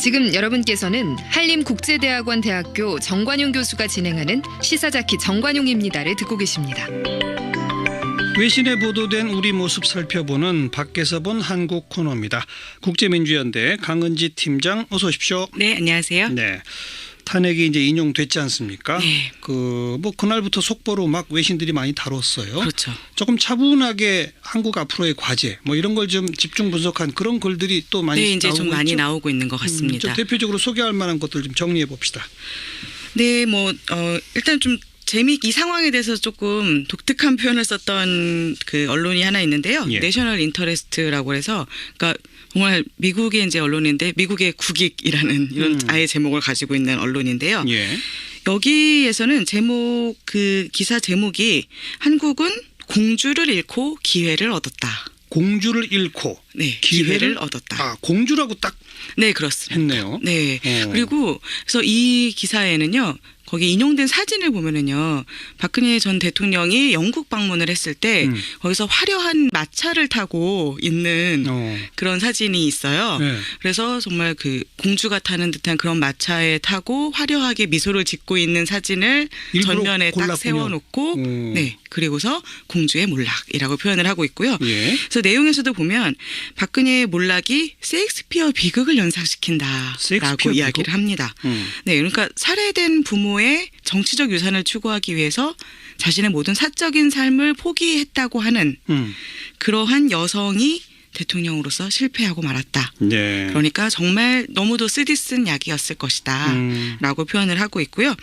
지금 여러분께서는 한림국제대학원 대학교 정관용 교수가 진행하는 시사자키 정관용입니다를 듣고 계십니다. 외신에 보도된 우리 모습 살펴보는 밖에서 본 한국 코너입니다. 국제민주연대 강은지 팀장 어서 오십시오. 네, 안녕하세요. 네. 탄핵이 이제 인용됐지 않습니까? 네. 그날부터 속보로 막 외신들이 많이 다뤘어요. 그렇죠. 조금 차분하게 한국 앞으로의 과제 이런 걸 좀 집중 분석한 그런 글들이 또 많이 네, 이제 나오고 좀 많이 있죠? 나오고 있는 것 같습니다. 대표적으로 소개할 만한 것들 좀 정리해 봅시다. 네, 일단 좀 이 상황에 대해서 조금 독특한 표현을 썼던 그 언론이 하나 있는데요. 예. 내셔널 인터레스트라고 해서, 그러니까 정말 미국의 이제 언론인데 미국의 국익이라는 이런 아예 제목을 가지고 있는 언론인데요. 예. 여기에서는 기사 제목이 한국은 공주를 잃고 기회를 얻었다. 공주를 잃고 네, 기회를 얻었다. 공주라고 딱 네, 그렇습니다. 했네요. 네. 그리고 그래서 이 기사에는요. 거기 인용된 사진을 보면은요. 박근혜 전 대통령이 영국 방문을 했을 때 거기서 화려한 마차를 타고 있는 그런 사진이 있어요. 네. 그래서 정말 그 공주가 타는 듯한 그런 마차에 타고 화려하게 미소를 짓고 있는 사진을 전면에 딱 골랐군요. 세워놓고 네. 그리고서 공주의 몰락이라고 표현을 하고 있고요. 예. 그래서 내용에서도 보면 박근혜의 몰락이 셰익스피어 비극을 연상시킨다라고 셰익스피어 이야기를 비극? 합니다. 네, 그러니까 살해된 부모의 정치적 유산을 추구하기 위해서 자신의 모든 사적인 삶을 포기했다고 하는 그러한 여성이 대통령으로서 실패하고 말았다. 네. 그러니까 정말 너무도 쓰디쓴 약이었을 것이다 라고 표현을 하고 있고요.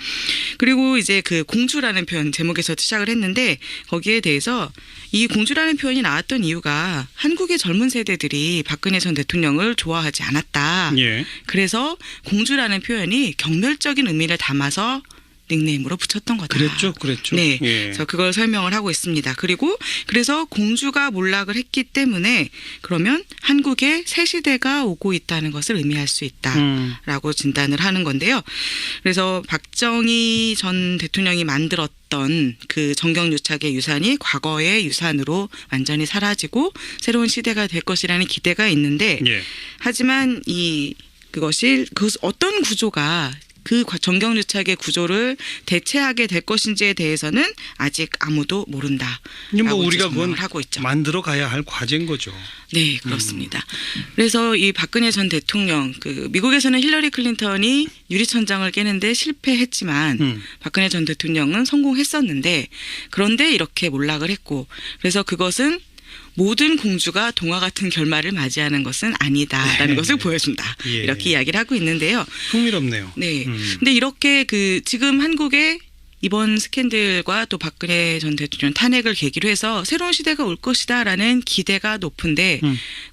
그리고 이제 그 공주라는 표현 제목에서 시작을 했는데 거기에 대해서 이 공주라는 표현이 나왔던 이유가 한국의 젊은 세대들이 박근혜 전 대통령을 좋아하지 않았다. 예. 그래서 공주라는 표현이 경멸적인 의미를 담아서 닉네임으로 붙였던 거다. 그랬죠. 네, 예. 그래서 그걸 설명을 하고 있습니다. 그리고 그래서 공주가 몰락을 했기 때문에 그러면 한국의 새 시대가 오고 있다는 것을 의미할 수 있다라고 진단을 하는 건데요. 그래서 박정희 전 대통령이 만들었던 그 정경유착의 유산이 과거의 유산으로 완전히 사라지고 새로운 시대가 될 것이라는 기대가 있는데 예. 하지만 그것이 어떤 구조가 그 정경유착의 구조를 대체하게 될 것인지에 대해서는 아직 아무도 모른다. 우리가 그건 하고 있죠. 만들어 가야 할 과제인 거죠. 네, 그렇습니다. 그래서 이 박근혜 전 대통령, 미국에서는 힐러리 클린턴이 유리천장을 깨는데 실패했지만 박근혜 전 대통령은 성공했었는데 그런데 이렇게 몰락을 했고 그래서 그것은 모든 공주가 동화 같은 결말을 맞이하는 것은 아니다라는 것을 보여준다. 예. 이렇게 이야기를 하고 있는데요. 흥미롭네요. 네. 근데 이렇게 지금 한국의 이번 스캔들과 또 박근혜 전 대통령 탄핵을 계기로 해서 새로운 시대가 올 것이다라는 기대가 높은데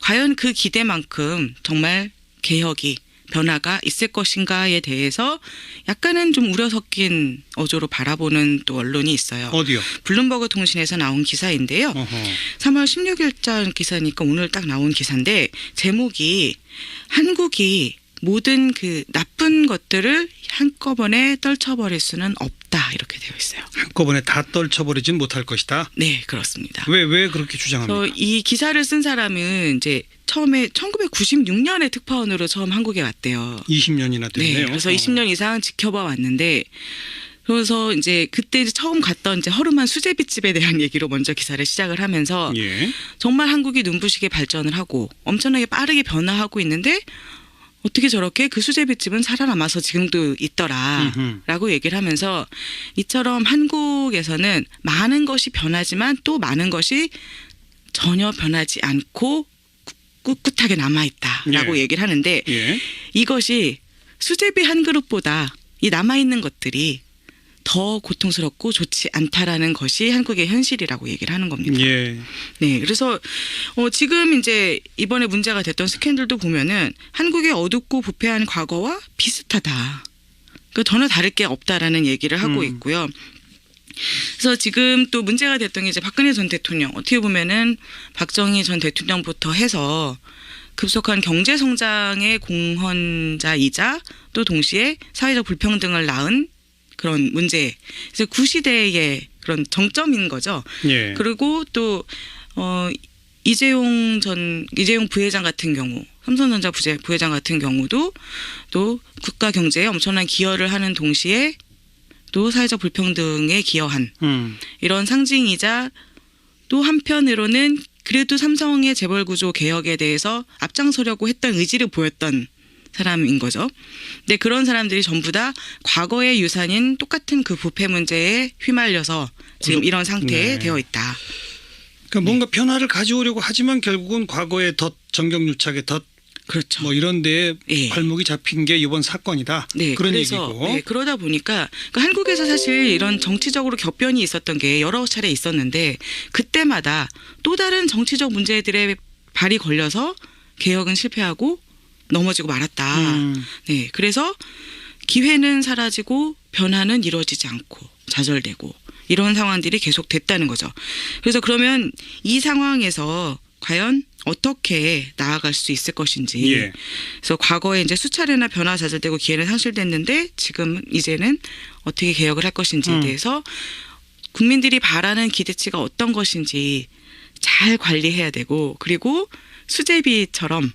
과연 그 기대만큼 정말 개혁이 변화가 있을 것인가에 대해서 약간은 좀 우려 섞인 어조로 바라보는 또 언론이 있어요. 어디요? 블룸버그 통신에서 나온 기사인데요. 3월 16일자 기사니까 오늘 딱 나온 기사인데 제목이 한국이 모든 그 나쁜 것들을 한꺼번에 떨쳐버릴 수는 없다 이렇게 되어 있어요. 한꺼번에 다 떨쳐버리진 못할 것이다. 네, 그렇습니다. 왜 그렇게 주장합니까? 이 기사를 쓴 사람은 이제 처음에 1996년에 특파원으로 처음 한국에 왔대요. 20년이나 됐네요. 네, 그래서 20년 이상 지켜봐 왔는데 그래서 이제 그때 처음 갔던 허름한 수제비집에 대한 얘기로 먼저 기사를 시작을 하면서 예. 정말 한국이 눈부시게 발전을 하고 엄청나게 빠르게 변화하고 있는데 어떻게 저렇게 그 수제비집은 살아남아서 지금도 있더라라고 얘기를 하면서 이처럼 한국에서는 많은 것이 변하지만 또 많은 것이 전혀 변하지 않고 꿋꿋하게 남아있다라고 예. 얘기를 하는데 예. 이것이 수제비 한 그릇보다 이 남아있는 것들이 더 고통스럽고 좋지 않다라는 것이 한국의 현실이라고 얘기를 하는 겁니다. 예. 네, 그래서 지금 이제 이번에 문제가 됐던 스캔들도 보면은 한국의 어둡고 부패한 과거와 비슷하다. 그 전혀 다를 게 없다라는 얘기를 하고 있고요. 그래서 지금 또 문제가 됐던 게 이제 박근혜 전 대통령 어떻게 보면은 박정희 전 대통령부터 해서 급속한 경제 성장의 공헌자이자 또 동시에 사회적 불평등을 낳은 그런 문제. 그래서 구시대의 그런 정점인 거죠. 예. 그리고 또 이재용 부회장 같은 경우 삼성전자 부회장 같은 경우도 또 국가 경제에 엄청난 기여를 하는 동시에 또 사회적 불평등에 기여한 이런 상징이자 또 한편으로는 그래도 삼성의 재벌 구조 개혁에 대해서 앞장서려고 했던 의지를 보였던 사람인 거죠. 근데 그런 사람들이 전부 다 과거의 유산인 똑같은 그 부패 문제에 휘말려서 지금 이런 상태에 네. 되어 있다. 그러니까 뭔가 변화를 가져오려고 하지만 결국은 과거의 덫, 정경유착의 덫, 그렇죠. 뭐 이런 데에 예. 발목이 잡힌 게 이번 사건이다. 네, 그런 그래서, 얘기고. 네, 그러다 보니까 그러니까 한국에서 사실 이런 정치적으로 격변이 있었던 게 여러 차례 있었는데 그때마다 또 다른 정치적 문제들의 발이 걸려서 개혁은 실패하고 넘어지고 말았다. 네, 그래서 기회는 사라지고 변화는 이루어지지 않고 좌절되고 이런 상황들이 계속 됐다는 거죠. 그래서 그러면 이 상황에서 과연 어떻게 나아갈 수 있을 것인지. 예. 그래서 과거에 이제 수차례나 변화 좌절되고 기회는 상실됐는데 지금 이제는 어떻게 개혁을 할 것인지에 대해서 국민들이 바라는 기대치가 어떤 것인지 잘 관리해야 되고 그리고 수제비처럼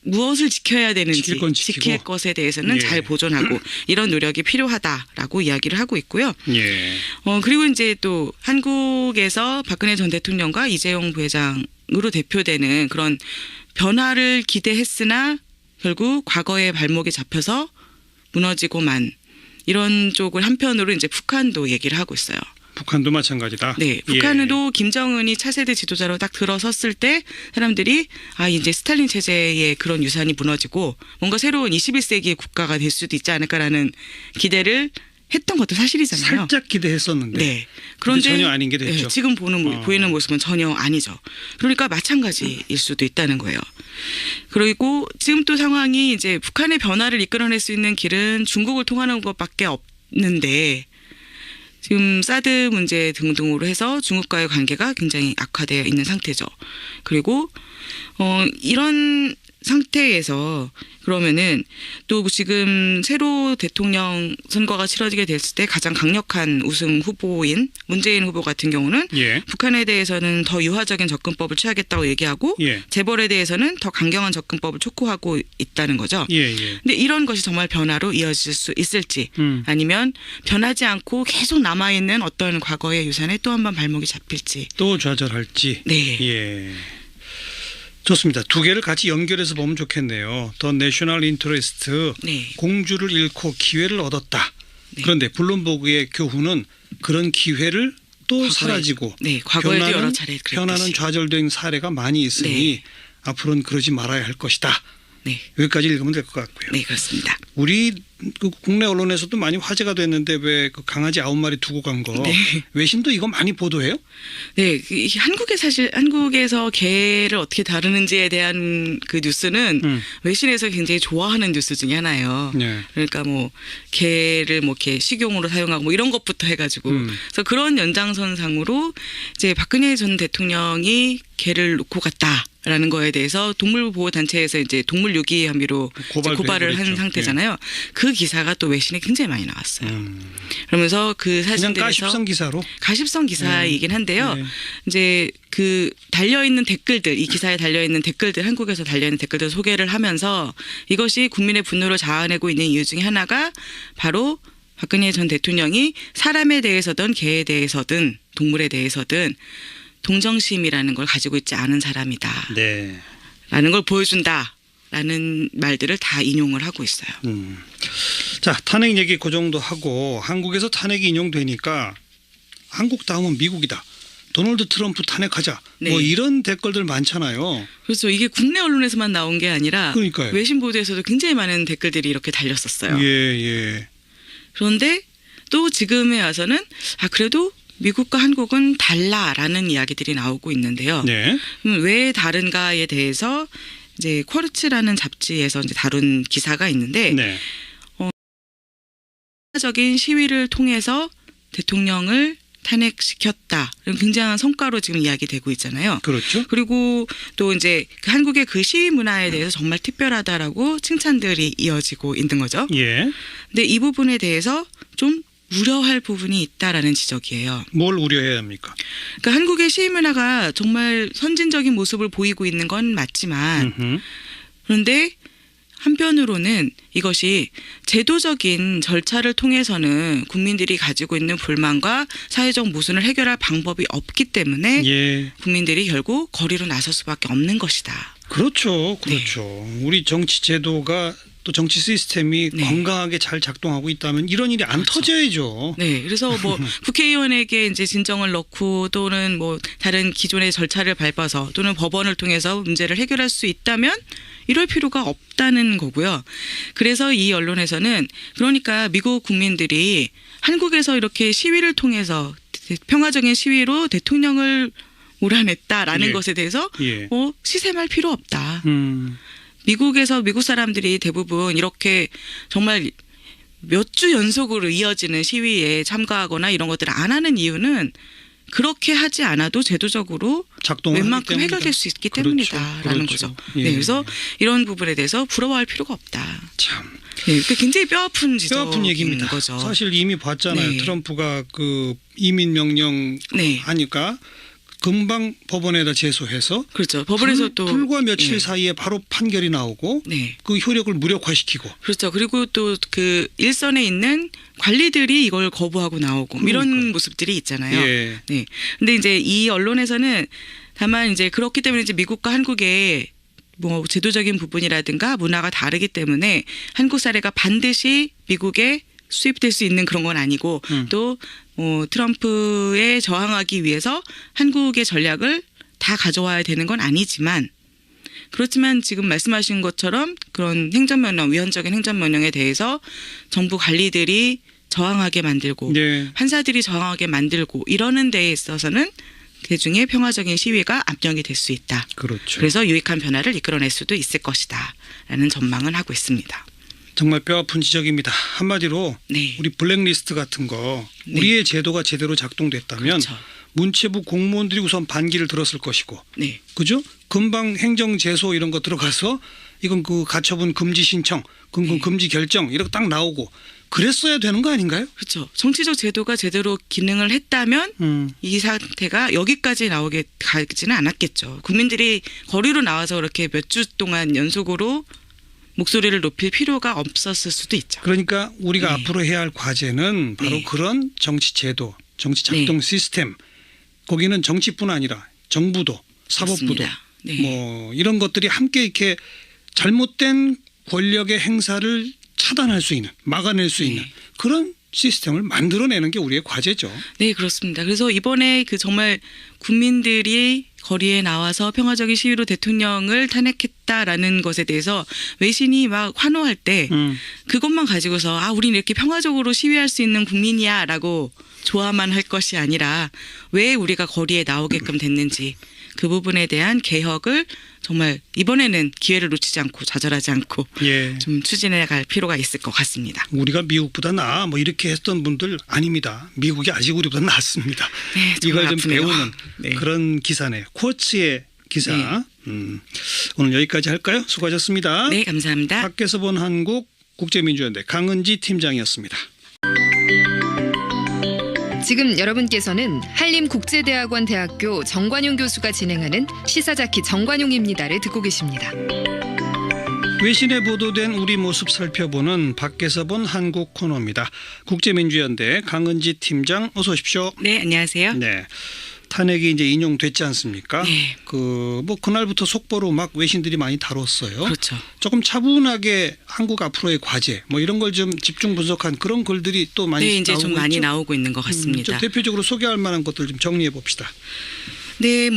무엇을 지켜야 되는지 지킬 건 지키고. 지킬 것에 대해서는 예. 잘 보존하고 이런 노력이 필요하다라고 이야기를 하고 있고요. 예. 그리고 이제 또 한국에서 박근혜 전 대통령과 이재용 부회장으로 대표되는 그런 변화를 기대했으나 결국 과거의 발목이 잡혀서 무너지고만 이런 쪽을 한편으로 이제 북한도 얘기를 하고 있어요. 북한도 마찬가지다. 네, 북한도 김정은이 차세대 지도자로 딱 들어섰을 때 사람들이 이제 스탈린 체제의 그런 유산이 무너지고 뭔가 새로운 21세기의 국가가 될 수도 있지 않을까라는 기대를 했던 것도 사실이잖아요. 살짝 기대했었는데. 네. 그런데 전혀 아닌 게 됐죠. 네, 지금 보이는 모습은 전혀 아니죠. 그러니까 마찬가지일 수도 있다는 거예요. 그리고 지금 또 상황이 이제 북한의 변화를 이끌어낼 수 있는 길은 중국을 통하는 것밖에 없는데 지금 사드 문제 등등으로 해서 중국과의 관계가 굉장히 악화되어 있는 상태죠. 그리고 이런 상태에서 그러면은 또 지금 새로 대통령 선거가 치러지게 됐을 때 가장 강력한 우승 후보인 문재인 후보 같은 경우는 예. 북한에 대해서는 더 유화적인 접근법을 취하겠다고 얘기하고 예. 재벌에 대해서는 더 강경한 접근법을 촉구하고 있다는 거죠. 예, 예. 근데 이런 것이 정말 변화로 이어질 수 있을지 아니면 변하지 않고 계속 남아있는 어떤 과거의 유산에 또 한 번 발목이 잡힐지. 또 좌절할지. 네. 예. 좋습니다. 두 개를 같이 연결해서 보면 좋겠네요. 더 내셔널 인터레스트, 네. 공주를 잃고 기회를 얻었다. 네. 그런데 블룸버그의 교훈은 그런 기회를 또 과거에, 사라지고 네, 과거에도 여러 차례 그랬듯이. 변화는 좌절된 사례가 많이 있으니 네. 앞으로는 그러지 말아야 할 것이다. 네. 여기까지 읽으면 될 것 같고요. 네, 그렇습니다. 우리 그 국내 언론에서도 많이 화제가 됐는데 왜 그 강아지 9마리 두고 간 거. 네. 외신도 이거 많이 보도해요? 네, 한국에서 개를 어떻게 다루는지에 대한 그 뉴스는 외신에서 굉장히 좋아하는 뉴스 중에 하나예요. 네. 그러니까 뭐 개를 뭐 이렇게 식용으로 사용하고 뭐 이런 것부터 해가지고 그래서 그런 연장선상으로 이제 박근혜 전 대통령이 개를 놓고 갔다라는 거에 대해서 동물보호단체에서 이제 동물 유기 혐의로 고발을 한 상태잖아요. 그 기사가 또 외신에 굉장히 많이 나왔어요. 그러면서 그 그냥 사진들에서 가십성 기사로. 가십성 기사이긴 한데요. 네. 이제 그 달려있는 댓글들, 이 기사에 달려있는 댓글들, 한국에서 달려있는 댓글들 소개를 하면서 이것이 국민의 분노를 자아내고 있는 이유 중에 하나가 바로 박근혜 전 대통령이 사람에 대해서든 개에 대해서든 동물에 대해서든 동정심이라는 걸 가지고 있지 않은 사람이다. 네. 라는 걸 보여준다. 라는 말들을 다 인용을 하고 있어요. 자, 탄핵 얘기 그 정도 하고 한국에서 탄핵이 인용되니까 한국 다음은 미국이다. 도널드 트럼프 탄핵하자. 네. 뭐 이런 댓글들 많잖아요. 그래서 이게 국내 언론에서만 나온 게 아니라 그러니까요. 외신 보도에서도 굉장히 많은 댓글들이 이렇게 달렸었어요. 예, 예. 그런데 또 지금에 와서는 그래도 미국과 한국은 달라라는 이야기들이 나오고 있는데요. 네. 왜 다른가에 대해서 이제 쿼르츠라는 잡지에서 이제 다룬 기사가 있는데 네. 적인 시위를 통해서 대통령을 탄핵시켰다. 굉장한 성과로 지금 이야기되고 있잖아요. 그렇죠. 그리고 또 이제 한국의 그 시위 문화에 대해서 정말 특별하다라고 칭찬들이 이어지고 있는 거죠. 예. 근데 이 부분에 대해서 좀 우려할 부분이 있다라는 지적이에요. 뭘 우려해야 합니까? 그러니까 한국의 시위 문화가 정말 선진적인 모습을 보이고 있는 건 맞지만 그런데 한편으로는 이것이 제도적인 절차를 통해서는 국민들이 가지고 있는 불만과 사회적 모순을 해결할 방법이 없기 때문에 예. 국민들이 결국 거리로 나설 수밖에 없는 것이다. 그렇죠. 그렇죠. 우리 정치 제도가 또 정치 시스템이 네. 건강하게 잘 작동하고 있다면 이런 일이 안 그렇죠. 터져야죠. 네, 그래서 뭐 국회의원에게 이제 진정을 넣고 또는 뭐 다른 기존의 절차를 밟아서 또는 법원을 통해서 문제를 해결할 수 있다면 이럴 필요가 없다는 거고요. 그래서 이 언론에서는 그러니까 미국 국민들이 한국에서 이렇게 시위를 통해서 평화적인 시위로 대통령을 몰아냈다라는 예. 것에 대해서 예. 시샘할 필요 없다. 미국에서 미국 사람들이 대부분 이렇게 정말 몇 주 연속으로 이어지는 시위에 참가하거나 이런 것들을 안 하는 이유는 그렇게 하지 않아도 제도적으로 작동을 웬만큼 하기 해결될 수 있기 그렇죠. 때문이다라는 그렇죠. 거죠. 예. 네, 그래서 이런 부분에 대해서 부러워할 필요가 없다. 참 네, 굉장히 뼈아픈 뼈아픈 얘기입니다. 거죠. 사실 이미 봤잖아요. 네. 트럼프가 그 이민 명령 네. 하니까 금방 법원에다 제소해서 그렇죠. 법원에서 또 불과 며칠 예. 사이에 바로 판결이 나오고 네. 그 효력을 무력화시키고 그렇죠. 그리고 또 그 일선에 있는 관리들이 이걸 거부하고 나오고 이런 그러니까요. 모습들이 있잖아요. 예. 네. 근데 이제 이 언론에서는 다만 이제 그렇기 때문에 이제 미국과 한국의 뭐 제도적인 부분이라든가 문화가 다르기 때문에 한국 사례가 반드시 미국에 수입될 수 있는 그런 건 아니고 또 트럼프에 저항하기 위해서 한국의 전략을 다 가져와야 되는 건 아니지만 그렇지만 지금 말씀하신 것처럼 그런 행정명령, 위헌적인 행정명령에 대해서 정부 관리들이 저항하게 만들고 네. 판사들이 저항하게 만들고 이러는 데에 있어서는 그중에 평화적인 시위가 압력이 될 수 있다. 그렇죠. 그래서 유익한 변화를 이끌어낼 수도 있을 것이다. 라는 전망은 하고 있습니다. 정말 뼈아픈 지적입니다. 한마디로 네. 우리 블랙리스트 같은 거 네. 우리의 제도가 제대로 작동됐다면 그렇죠. 문체부 공무원들이 우선 반기를 들었을 것이고 네. 그죠? 금방 행정제소 이런 거 들어가서 이건 그 가처분 금지 신청, 네. 금지 결정 이렇게 딱 나오고 그랬어야 되는 거 아닌가요? 그렇죠. 정치적 제도가 제대로 기능을 했다면 이 사태가 여기까지 나오게 가지는 않았겠죠. 국민들이 거리로 나와서 그렇게 몇 주 동안 연속으로 목소리를 높일 필요가 없었을 수도 있죠. 그러니까 우리가 네. 앞으로 해야 할 과제는 바로 네. 그런 정치 제도, 정치 작동 시스템 거기는 정치뿐 아니라 정부도 사법부도 맞습니다. 네. 뭐 이런 것들이 함께 이렇게 잘못된 권력의 행사를 차단할 수 있는 막아낼 수 있는 그런 시스템을 만들어내는 게 우리의 과제죠. 네, 그렇습니다. 그래서 이번에 그 정말 국민들이 거리에 나와서 평화적인 시위로 대통령을 탄핵했다라는 것에 대해서 외신이 막 환호할 때 그것만 가지고서 우린 이렇게 평화적으로 시위할 수 있는 국민이야라고 좋아만 할 것이 아니라 왜 우리가 거리에 나오게끔 됐는지 그 부분에 대한 개혁을 정말 이번에는 기회를 놓치지 않고 좌절하지 않고 예. 좀 추진해 갈 필요가 있을 것 같습니다. 우리가 미국보다 나아 뭐 이렇게 했던 분들 아닙니다. 미국이 아직 우리보다 낫습니다. 네, 정말 이걸 좀 아프네요. 배우는 네. 그런 기사네요. 쿼츠의 기사. 네. 오늘 여기까지 할까요? 수고하셨습니다. 네, 감사합니다. 밖에서 본 한국 국제민주연대 강은지 팀장이었습니다. 지금 여러분께서는 한림국제대학원 대학교 정관용 교수가 진행하는 시사자키 정관용입니다를 듣고 계십니다. 외신에 보도된 우리 모습 살펴보는 밖에서 본 한국 코너입니다. 국제민주연대 강은지 팀장 어서 오십시오. 네, 안녕하세요. 네. 탄핵이 이제 인용됐지 않습니까? 네. 그날부터 속보로 막 외신들이 많이 다뤘어요. 그렇죠. 조금 차분하게 한국 앞으로의 과제 뭐 이런 걸 좀 집중 분석한 그런 글들이 또 많이 네, 이제 나오고 좀 많이 있죠? 나오고 있는 것 같습니다. 좀 대표적으로 소개할 만한 것들 좀 정리해 봅시다. 네,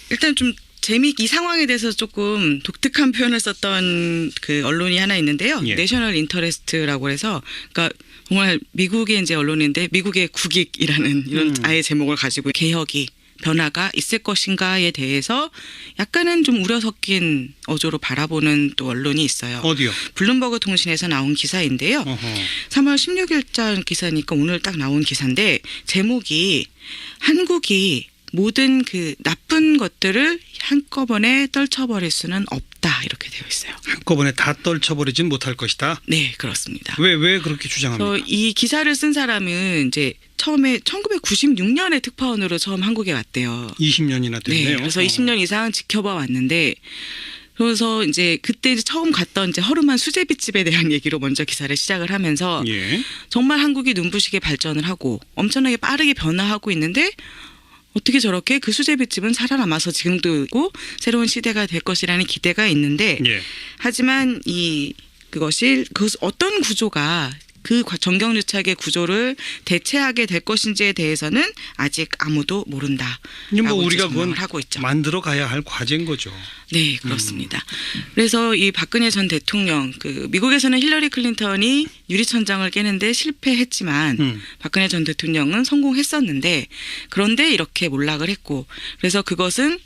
일단 좀 이 상황에 대해서 조금 독특한 표현을 썼던 그 언론이 하나 있는데요. 예. 내셔널 인터레스트라고 해서 그러니까 정말 미국의 이제 언론인데 미국의 국익이라는 이런 아예 제목을 가지고 개혁이 변화가 있을 것인가에 대해서 약간은 좀 우려 섞인 어조로 바라보는 또 언론이 있어요. 어디요? 블룸버그 통신에서 나온 기사인데요. 어허. 3월 16일자 기사니까 오늘 딱 나온 기사인데 제목이 한국이 모든 그 나쁜 것들을 한꺼번에 떨쳐버릴 수는 없다 이렇게 되어 있어요. 한꺼번에 다 떨쳐버리진 못할 것이다. 네, 그렇습니다. 왜 그렇게 주장합니까? 이 기사를 쓴 사람은 이제 처음에 1996년에 특파원으로 처음 한국에 왔대요. 20년이나 됐네요. 네, 그래서 20년 이상 지켜봐 왔는데 그래서 이제 그때 이제 처음 갔던 이제 허름한 수제비집에 대한 얘기로 먼저 기사를 시작을 하면서 예. 정말 한국이 눈부시게 발전을 하고 엄청나게 빠르게 변화하고 있는데 어떻게 저렇게 그 수제비집은 살아남아서 지금도 있고 새로운 시대가 될 것이라는 기대가 있는데 예. 하지만 그것이 어떤 구조가 그 정경유착의 구조를 대체하게 될 것인지에 대해서는 아직 아무도 모른다. 이게 뭐 우리가 그건 하고 있죠. 만들어 가야 할 과제인 거죠. 네, 그렇습니다. 그래서 이 박근혜 전 대통령, 미국에서는 힐러리 클린턴이 유리천장을 깨는데 실패했지만 박근혜 전 대통령은 성공했었는데 그런데 이렇게 몰락을 했고 그래서 그것은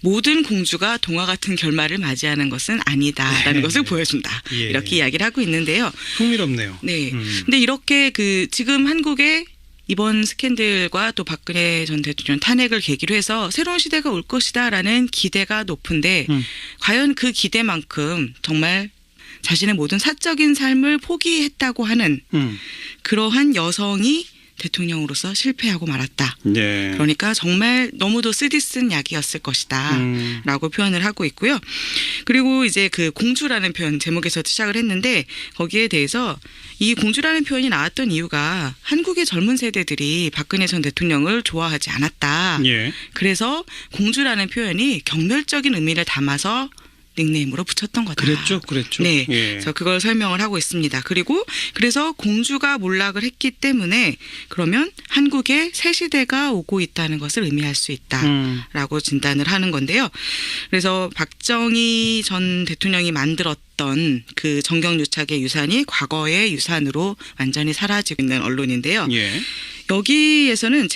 모든 공주가 동화 같은 결말을 맞이하는 것은 아니다라는 것을 보여준다. 예. 이렇게 이야기를 하고 있는데요. 흥미롭네요. 네. 근데 이렇게 지금 한국의 이번 스캔들과 또 박근혜 전 대통령 탄핵을 계기로 해서 새로운 시대가 올 것이다라는 기대가 높은데 과연 그 기대만큼 정말 자신의 모든 사적인 삶을 포기했다고 하는 그러한 여성이 대통령으로서 실패하고 말았다. 네. 그러니까 정말 너무도 쓰디쓴 약이었을 것이다. 라고 표현을 하고 있고요. 그리고 이제 그 공주라는 표현 제목에서 시작을 했는데 거기에 대해서 이 공주라는 표현이 나왔던 이유가 한국의 젊은 세대들이 박근혜 전 대통령을 좋아하지 않았다. 예. 그래서 공주라는 표현이 경멸적인 의미를 담아서 닉네임으로 붙였던 거다. 그랬죠. 네, 예. 그래서 그걸 설명을 하고 있습니다. 그리고 그래서 공주가 몰락을 했기 때문에 그러면 한국에 새 시대가 오고 있다는 것을 의미할 수 있다라고 진단을 하는 건데요. 그래서 박정희 전 대통령이 만들었던 그 정경유착의 유산이 과거의 유산으로 완전히 사라지고 있는 언론인데요. 예. 여기에서는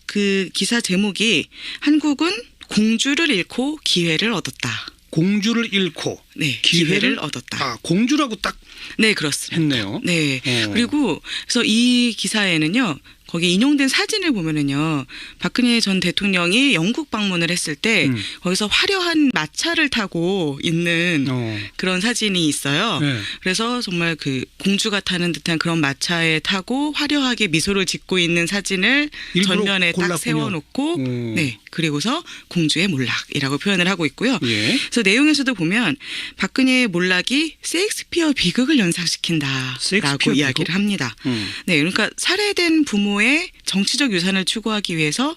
그 기사 제목이 한국은 공주를 잃고 기회를 얻었다. 공주를 잃고 네, 기회를 얻었다. 공주라고 딱 네, 그렇습니다. 했네요. 네. 그리고 그래서 이 기사에는요. 거기 인용된 사진을 보면은요. 박근혜 전 대통령이 영국 방문을 했을 때 거기서 화려한 마차를 타고 있는 그런 사진이 있어요. 네. 그래서 정말 그 공주가 타는 듯한 그런 마차에 타고 화려하게 미소를 짓고 있는 사진을 일부러 전면에 딱 골랐군요. 세워놓고 네. 그리고서 공주의 몰락이라고 표현을 하고 있고요. 예. 그래서 내용에서도 보면 박근혜의 몰락이 셰익스피어 비극을 연상시킨다라고 셰익스피어 이야기를 비극? 합니다. 네, 그러니까 살해된 부모의 정치적 유산을 추구하기 위해서